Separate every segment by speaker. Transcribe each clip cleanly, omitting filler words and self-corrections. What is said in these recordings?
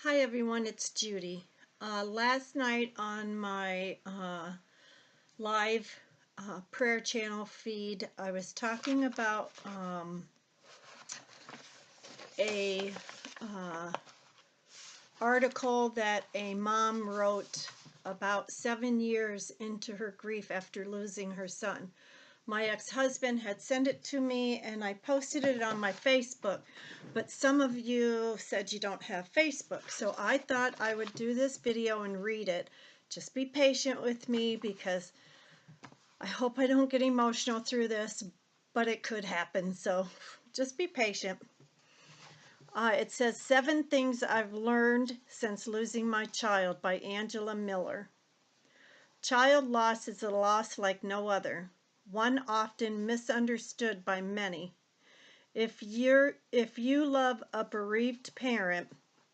Speaker 1: Hi everyone, it's Judy. Last night on my live prayer channel feed, I was talking about a article that a mom wrote about 7 years into her grief after losing her son. My ex-husband had sent it to me and I posted it on my Facebook, but some of you said you don't have Facebook, so I thought I would do this video and read it. Just be patient with me because I hope I don't get emotional through this, but it could happen, so just be patient. It says 7 Things I've Learned Since Losing My Child by Angela Miller. Child loss is a loss like no other, one often misunderstood by many. If you love a bereaved parent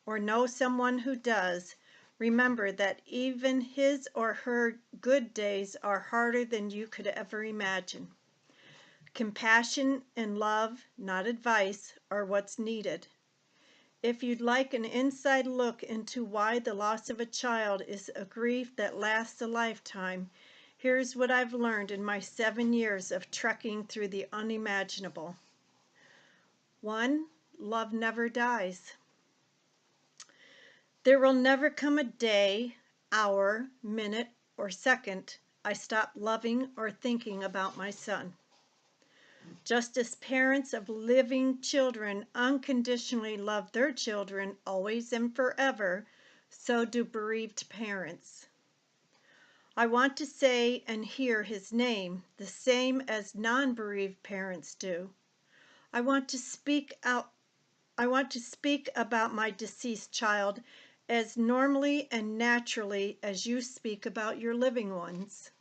Speaker 1: or know someone who does, remember that even his or her good days are harder than you could ever imagine. Compassion and love, not advice, are what's needed. If you'd like an inside look into why the loss of a child is a grief that lasts a lifetime, here's what I've learned in my 7 years of trekking through the unimaginable. 1. Love never dies. There will never come a day, hour, minute, or second I stop loving or thinking about my son. Just as parents of living children unconditionally love their children always and forever, so do bereaved parents. I want to say and hear his name the same as non-bereaved parents do. I want to speak about my deceased child as normally and naturally as you speak about your living ones.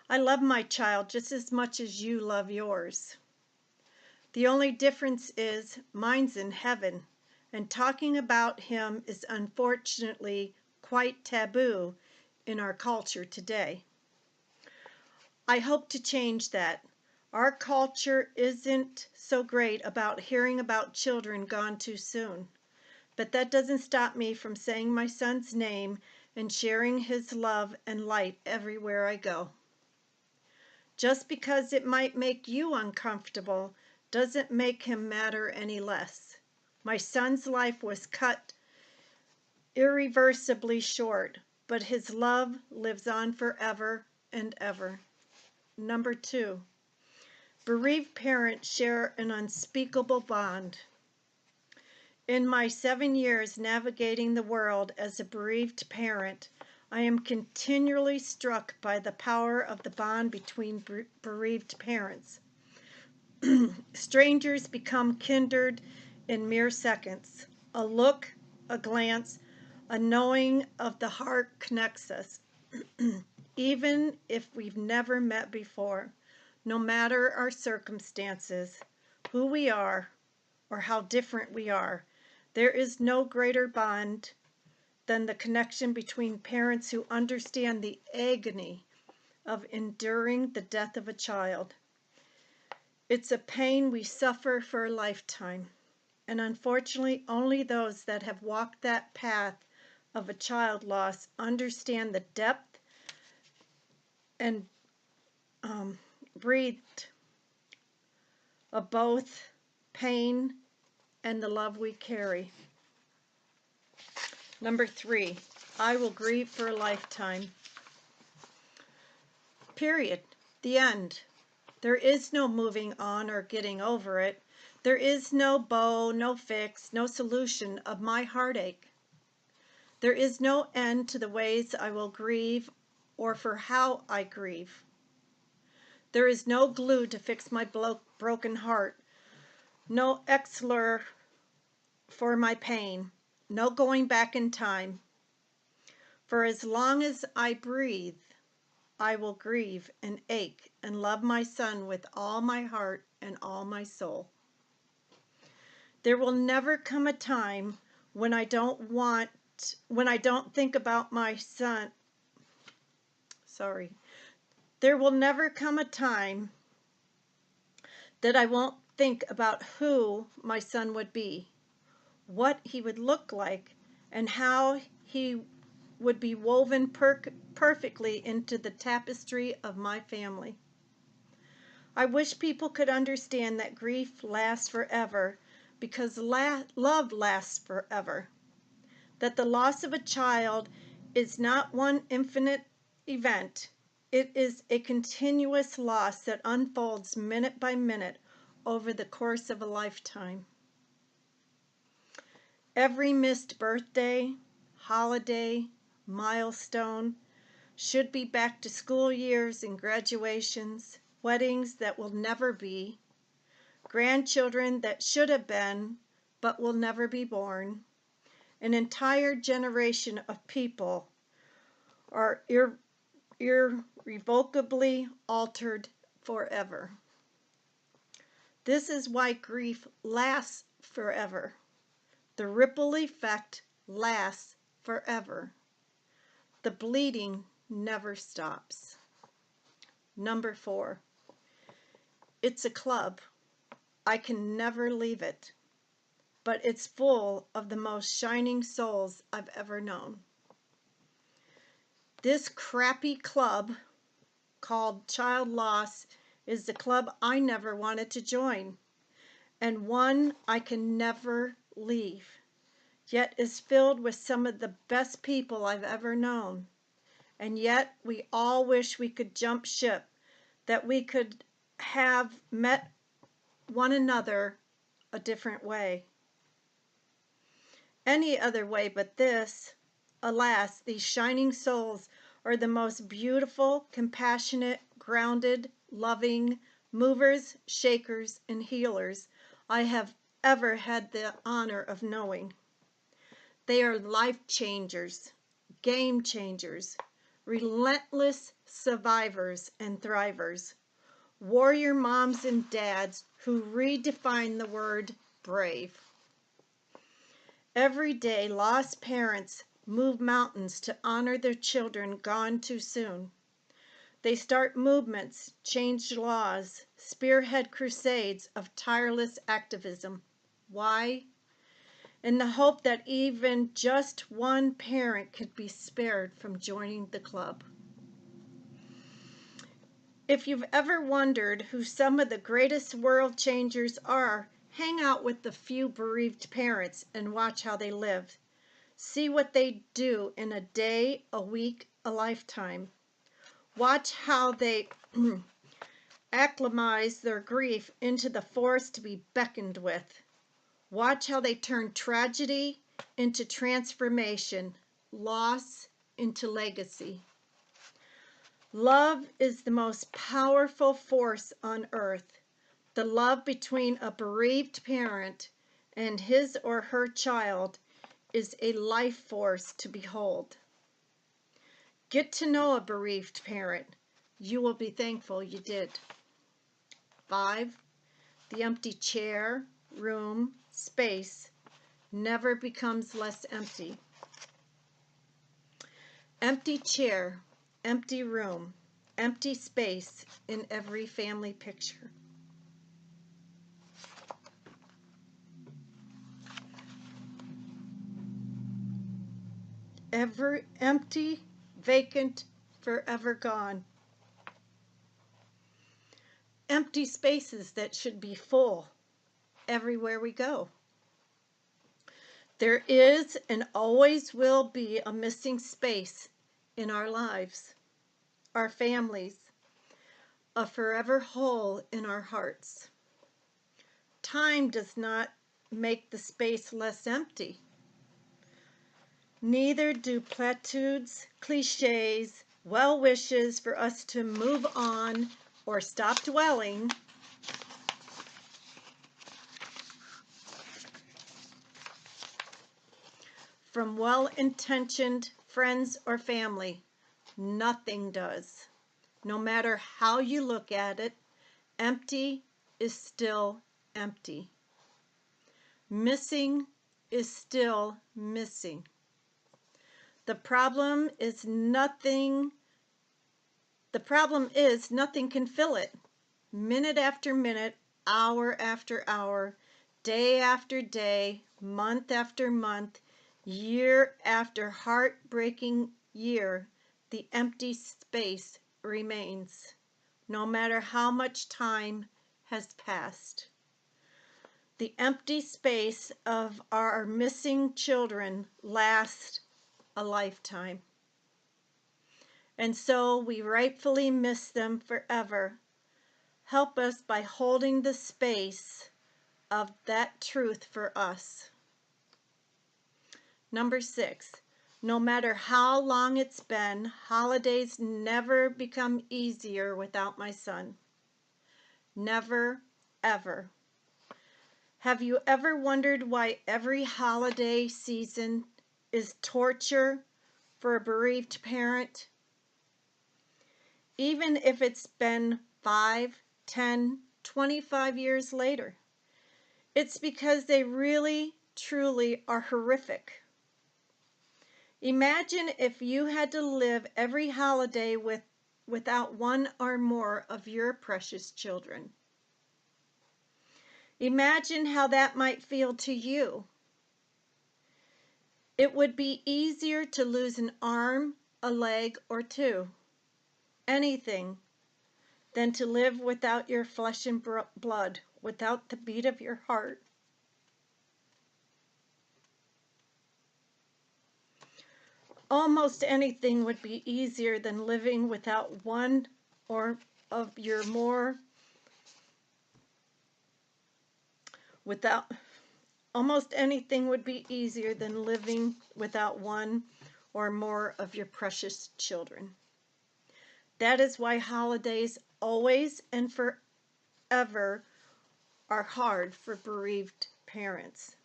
Speaker 1: I love my child just as much as you love yours. The only difference is mine's in heaven, and talking about him is unfortunately quite taboo in our culture today. I hope to change that. Our culture isn't so great about hearing about children gone too soon, but that doesn't stop me from saying my son's name and sharing his love and light everywhere I go. Just because it might make you uncomfortable doesn't make him matter any less. My son's life was cut irreversibly short, but his love lives on forever and ever. Number 2, bereaved parents share an unspeakable bond. In my 7 years navigating the world as a bereaved parent, I am continually struck by the power of the bond between bereaved parents. Strangers become kindred in mere seconds. A look, a glance, a knowing of the heart connects us, even if we've never met before, no matter our circumstances, who we are, or how different we are. There is no greater bond than the connection between parents who understand the agony of enduring the death of a child. It's a pain we suffer for a lifetime, and unfortunately only those that have walked that path of a child loss understand the depth and breadth of both pain and the love we carry. Number 3, I will grieve for a lifetime. Period. The end. There is no moving on or getting over it. There is no bow, no fix, no solution of my heartache. There is no end to the ways I will grieve or for how I grieve. There is no glue to fix my broken heart, no elixir for my pain, no going back in time. For as long as I breathe, I will grieve and ache and love my son with all my heart and all my soul. There will never come a time when I don't think about my son. There will never come a time that I won't think about who my son would be, what he would look like, and how he would be woven perfectly into the tapestry of my family. I wish people could understand that grief lasts forever because love lasts forever. That the loss of a child is not one infinite event. It is a continuous loss that unfolds minute by minute over the course of a lifetime. Every missed birthday, holiday, milestone should be back to school years and graduations, weddings that will never be, grandchildren that should have been but will never be born. An entire generation of people are irrevocably altered forever. This is why grief lasts forever. The ripple effect lasts forever. The bleeding never stops. Number 4. It's a club. I can never leave it, but it's full of the most shining souls I've ever known. This crappy club called Child Loss is the club I never wanted to join, and one I can never leave, yet is filled with some of the best people I've ever known. And yet we all wish we could jump ship, that we could have met one another a different way. Any other way but this. Alas, these shining souls are the most beautiful, compassionate, grounded, loving movers, shakers, and healers I have ever had the honor of knowing. They are life changers, game changers, relentless survivors and thrivers, warrior moms and dads who redefine the word brave. Every day, lost parents move mountains to honor their children gone too soon. They start movements, change laws, spearhead crusades of tireless activism. Why? In the hope that even just one parent could be spared from joining the club. If you've ever wondered who some of the greatest world changers are, hang out with the few bereaved parents and watch how they live. See what they do in a day, a week, a lifetime. Watch how they acclimatize their grief into the force to be beckoned with. Watch how they turn tragedy into transformation, loss into legacy. Love is the most powerful force on earth. The love between a bereaved parent and his or her child is a life force to behold. Get to know a bereaved parent. You will be thankful you did. 5. The empty chair, room, space never becomes less empty. Empty chair, empty room, empty space in every family picture. Ever empty, vacant, forever gone. Empty spaces that should be full everywhere we go. There is and always will be a missing space in our lives, our families, a forever hole in our hearts. Time does not make the space less empty. Neither do platitudes, cliches, well wishes for us to move on or stop dwelling. From well-intentioned friends or family. Nothing does. No matter how you look at it, empty is still empty. Missing is still missing. The problem is nothing can fill it. Minute after minute, hour after hour, day after day, month after month, year after heartbreaking year, the empty space remains, no matter how much time has passed. The empty space of our missing children lasts a lifetime. And so we rightfully miss them forever. Help us by holding the space of that truth for us. Number 6, no matter how long it's been, holidays never become easier without my son. Never, ever. Have you ever wondered why every holiday season is torture for a bereaved parent? Even if it's been 5, 10, 25 years later. It's because they really, truly are horrific. Imagine if you had to live every holiday without one or more of your precious children. Imagine how that might feel to you. It would be easier to lose an arm, a leg, or two, anything, than to live without your flesh and blood, without the beat of your heart. Almost anything would be easier than living without one or of your more almost anything would be easier than living without one or more of your precious children. That is why holidays always and forever are hard for bereaved parents.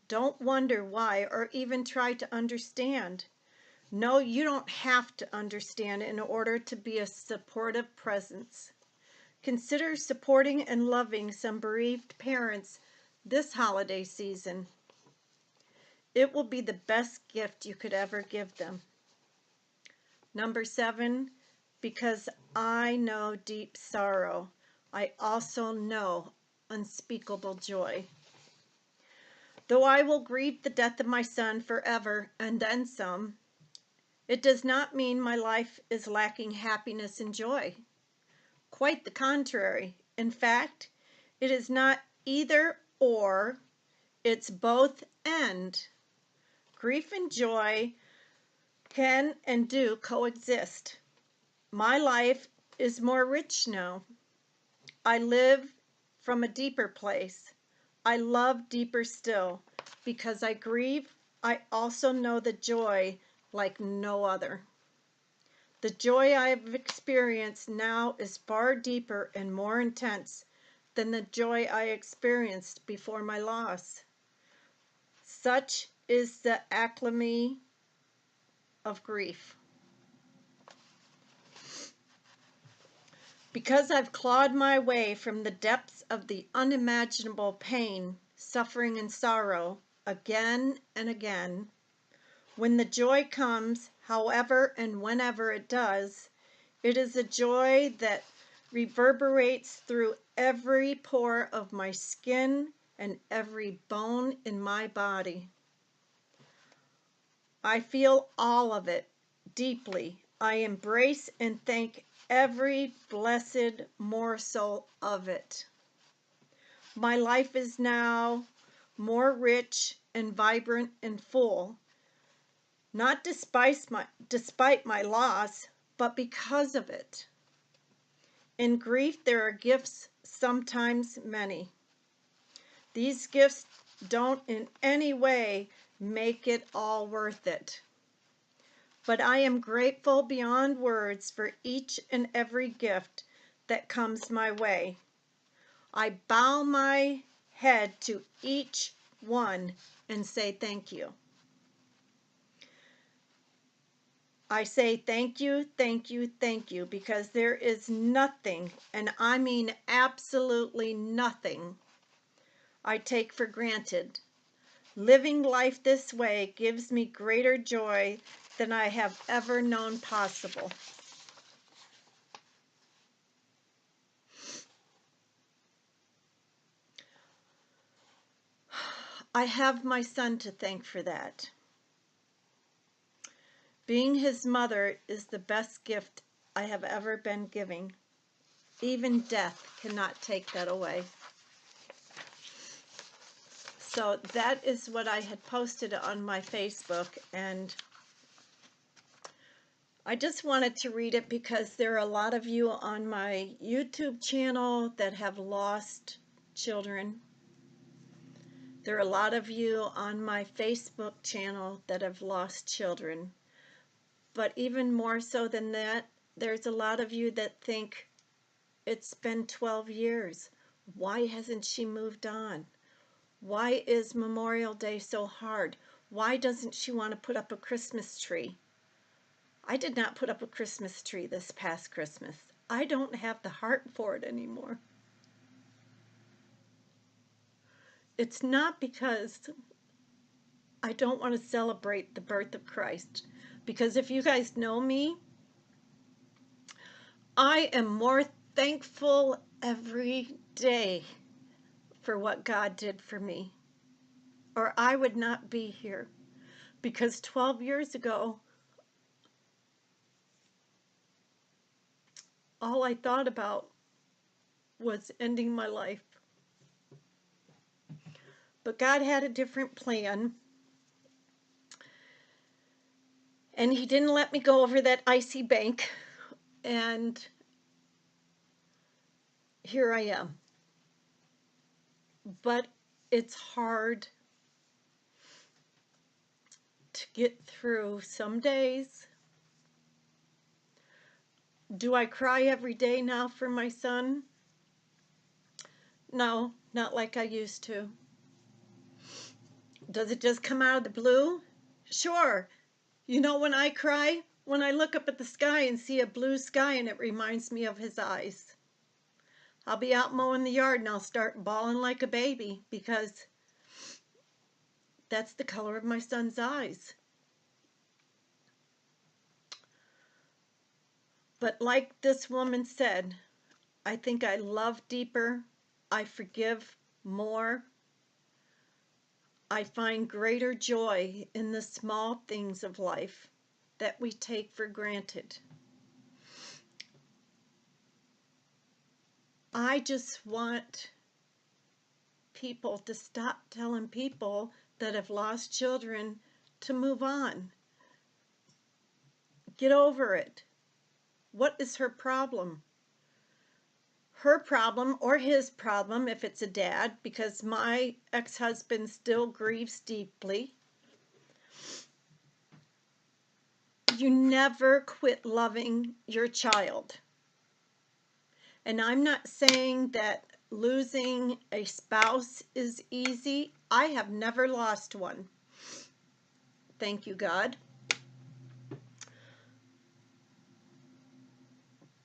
Speaker 1: Don't wonder why or even try to understand. No, you don't have to understand in order to be a supportive presence. Consider supporting and loving some bereaved parents this holiday season. It will be the best gift you could ever give them. Number 7, because I know deep sorrow, I also know unspeakable joy. Though I will grieve the death of my son forever and then some, it does not mean my life is lacking happiness and joy. Quite the contrary. In fact, it is not either or, it's both and. Grief and joy can and do coexist. My life is more rich now. I live from a deeper place. I love deeper still. Because I grieve, I also know the joy like no other. The joy I have experienced now is far deeper and more intense than the joy I experienced before my loss. Such is the acclamy of grief. Because I've clawed my way from the depths of the unimaginable pain, suffering, and sorrow again and again, when the joy comes, however and whenever it does, it is a joy that reverberates through every pore of my skin and every bone in my body. I feel all of it deeply. I embrace and thank every blessed morsel of it. My life is now more rich and vibrant and full, not despite my loss, but because of it. In grief, there are gifts, sometimes many. These gifts don't in any way make it all worth it. But I am grateful beyond words for each and every gift that comes my way. I bow my head to each one and say thank you. I say thank you, thank you, thank you, because there is nothing, and I mean absolutely nothing, I take for granted. Living life this way gives me greater joy than I have ever known possible. I have my son to thank for that. Being his mother is the best gift I have ever been given. Even death cannot take that away. So that is what I had posted on my Facebook, and I just wanted to read it because there are a lot of you on my YouTube channel that have lost children. There are a lot of you on my Facebook channel that have lost children. But even more so than that, there's a lot of you that think it's been 12 years. Why hasn't she moved on? Why is Memorial Day so hard? Why doesn't she want to put up a Christmas tree? I did not put up a Christmas tree this past Christmas. I don't have the heart for it anymore. It's not because I don't want to celebrate the birth of Christ. Because if you guys know me, I am more thankful every day for what God did for me, or I would not be here. Because 12 years ago, all I thought about was ending my life. But God had a different plan, and He didn't let me go over that icy bank, and here I am. But it's hard to get through some days. Do I cry every day now for my son? No, not like I used to. Does it just come out of the blue? Sure. You know when I cry? When I look up at the sky and see a blue sky and it reminds me of his eyes. I'll be out mowing the yard and I'll start bawling like a baby because that's the color of my son's eyes. But like this woman said, I think I love deeper, I forgive more, I find greater joy in the small things of life that we take for granted. I just want people to stop telling people that have lost children to move on. Get over it. What is her problem? Her problem or his problem if it's a dad, because my ex-husband still grieves deeply. You never quit loving your child. And I'm not saying that losing a spouse is easy. I have never lost one. Thank you, God.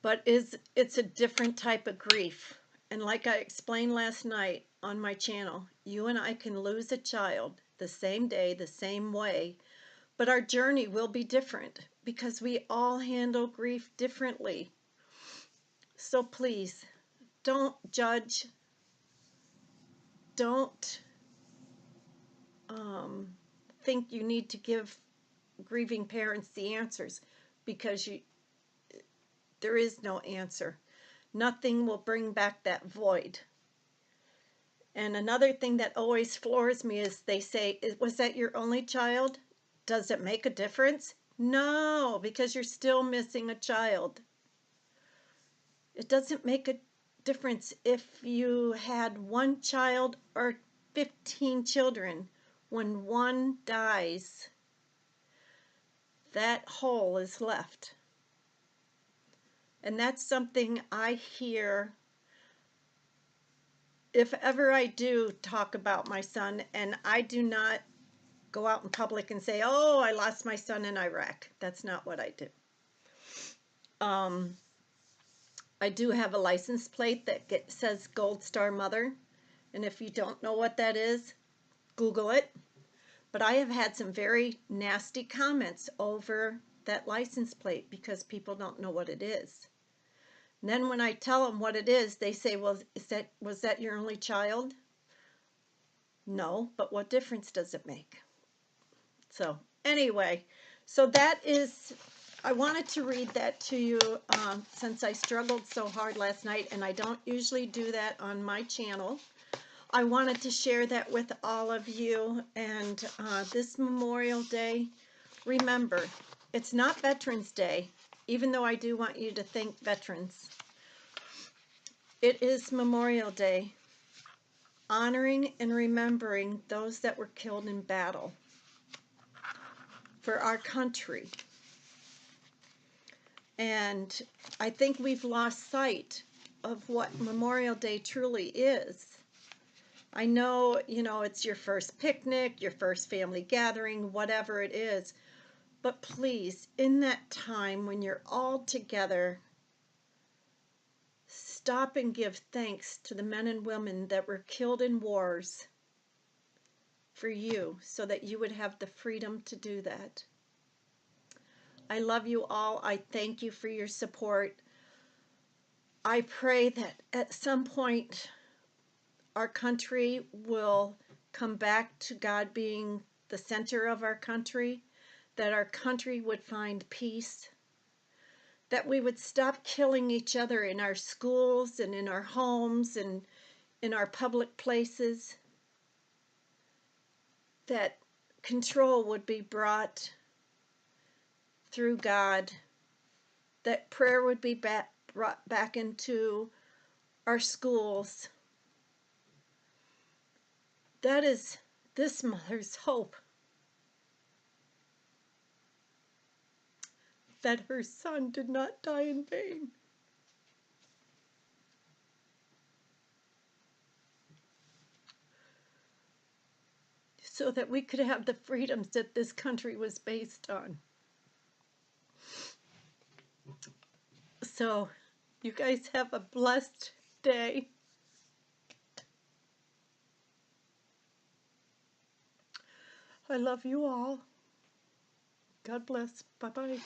Speaker 1: But it's a different type of grief. And like I explained last night on my channel, you and I can lose a child the same day, the same way, but our journey will be different because we all handle grief differently. So please, don't judge. Don't think you need to give grieving parents the answers, because there is no answer. Nothing will bring back that void. And another thing that always floors me is they say, was that your only child? Does it make a difference? No, because you're still missing a child. It doesn't make a difference if you had one child or 15 children. When one dies, that hole is left. And that's something I hear if ever I do talk about my son, and I do not go out in public and say, oh, I lost my son in Iraq. That's not what I do. I do have a license plate that says Gold Star Mother, and if you don't know what that is, Google it. But I have had some very nasty comments over that license plate because people don't know what it is. And then when I tell them what it is, they say, well, was that your only child? No, but what difference does it make? So anyway, so that is, I wanted to read that to you since I struggled so hard last night, and I don't usually do that on my channel. I wanted to share that with all of you, and this Memorial Day, remember, it's not Veterans Day, even though I do want you to thank veterans. It is Memorial Day, honoring and remembering those that were killed in battle for our country. And I think we've lost sight of what Memorial Day truly is. I know, it's your first picnic, your first family gathering, whatever it is. But please, in that time when you're all together, stop and give thanks to the men and women that were killed in wars for you, so that you would have the freedom to do that. I love you all. I thank you for your support. I pray that at some point our country will come back to God being the center of our country, that our country would find peace, that we would stop killing each other in our schools and in our homes and in our public places, that control would be brought through God, that prayer would be brought back into our schools. That is this mother's hope, that her son did not die in vain. So that we could have the freedoms that this country was based on. So, you guys have a blessed day. I love you all. God bless. Bye-bye.